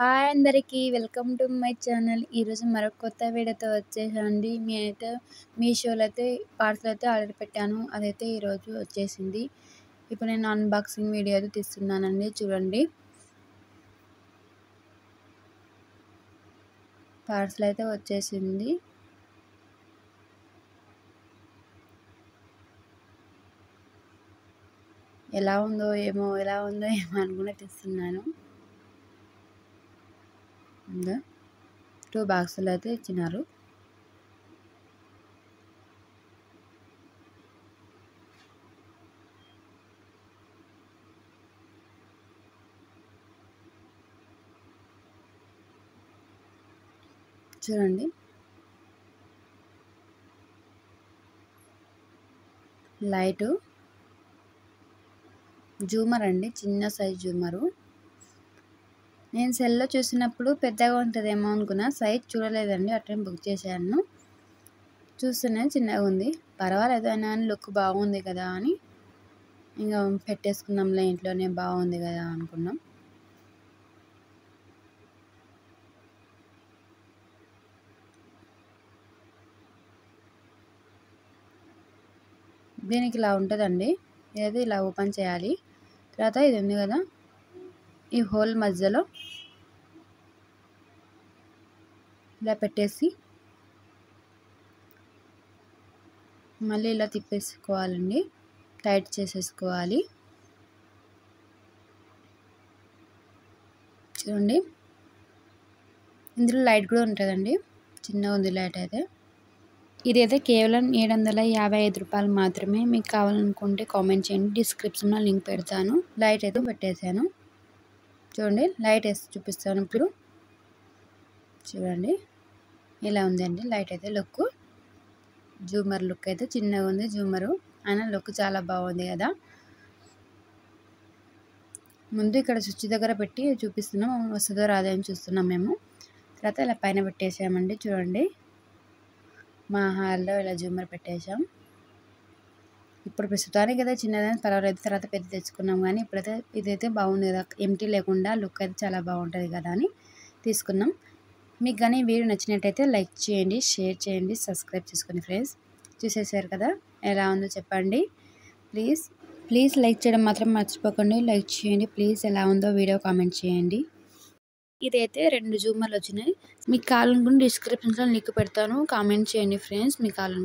Hi అందరికీ. Welcome to my channel. ఈరోజు మరొక కొత్త వీడియోతో వచ్చేసానండి. నేనైతే మీషోలో అయితే పార్సెల్ అయితే ఆర్డర్ పెట్టాను. అదైతే ఈరోజు వచ్చేసింది. ఇప్పుడు నేను అన్బాక్సింగ్ వీడియో అయితే తీస్తున్నానండి. చూడండి. పార్సెల్ అయితే వచ్చేసింది. ఎలా ఉందో ఏమో అనుకునే తీస్తున్నాను. 2 బాక్సులు అయితే ఇచ్చినారు. చూడండి. లైటు జూమర్ అండి, చిన్న సైజ్ జూమరు. నేను సెల్లో చూసినప్పుడు పెద్దగా ఉంటుందేమో అనుకున్నా, సైజ్ చూడలేదండి. అట్లనే బుక్ చేశాను. చూస్తేనే చిన్నగా ఉంది. పర్వాలేదు అయినా అని లుక్ బాగుంది కదా అని ఇంకా పెట్టేసుకున్నాంలే, ఇంట్లోనే బాగుంది కదా అనుకున్నాం. దీనికి ఇలా ఉంటుందండి. ఇదైతే ఇలా ఓపెన్ చేయాలి. తర్వాత ఇది ఉంది కదా, ఈ హోల్ మధ్యలో ఇలా పెట్టేసి మళ్ళీ ఇలా తిప్పేసుకోవాలండి. టైట్ చేసేసుకోవాలి. చూడండి, ఇందులో లైట్ కూడా ఉంటుందండి. చిన్నగా ఉంది లైట్ అయితే. ఇదైతే కేవలం 755 రూపాయలు మాత్రమే. మీకు కావాలనుకుంటే కామెంట్ చేయండి, డిస్క్రిప్షన్లో లింక్ పెడతాను. లైట్ అయితే పెట్టేశాను. చూడండి, లైట్ వేసి చూపిస్తాను ఇప్పుడు. చూడండి, ఇలా ఉందండి లైట్ అయితే లుక్. జూమర్ లుక్ అయితే చిన్నగా ఉంది జూమరు, అయినా లుక్ చాలా బాగుంది కదా. ముందు ఇక్కడ స్విచ్ దగ్గర పెట్టి చూపిస్తున్నాం, వస్తుందో రాదో అని చూస్తున్నాం మేము. తర్వాత ఇలా పైన పెట్టేసామండి. చూడండి, మా హాల్లో ఇలా జూమర్ పెట్టేసాం. ఇప్పుడు ప్రస్తుతానికి కదా చిన్నదని పర్వాలేదు, తర్వాత పెద్ద తెచ్చుకున్నాం. కానీ ఇప్పుడైతే ఇదైతే బాగుంది కదా, ఎంటీ లేకుండా లుక్ అయితే చాలా బాగుంటుంది కదా అని తీసుకున్నాం. మీకు కానీ వీడియో నచ్చినట్టయితే లైక్ చేయండి, షేర్ చేయండి, సబ్స్క్రైబ్ చేసుకోండి ఫ్రెండ్స్. చూసేసారు కదా, ఎలా ఉందో చెప్పండి. ప్లీజ్ లైక్ చేయడం మాత్రం మర్చిపోకండి. లైక్ చేయండి ప్లీజ్. ఎలా ఉందో వీడియో కామెంట్ చేయండి. ఇదైతే 2 జూమర్లు వచ్చినాయి. మీకు కావాలనుకుంటే డిస్క్రిప్షన్లో లింక్ పెడతాను, కామెంట్ చేయండి ఫ్రెండ్స్ మీకు కావాలనుకుంటే.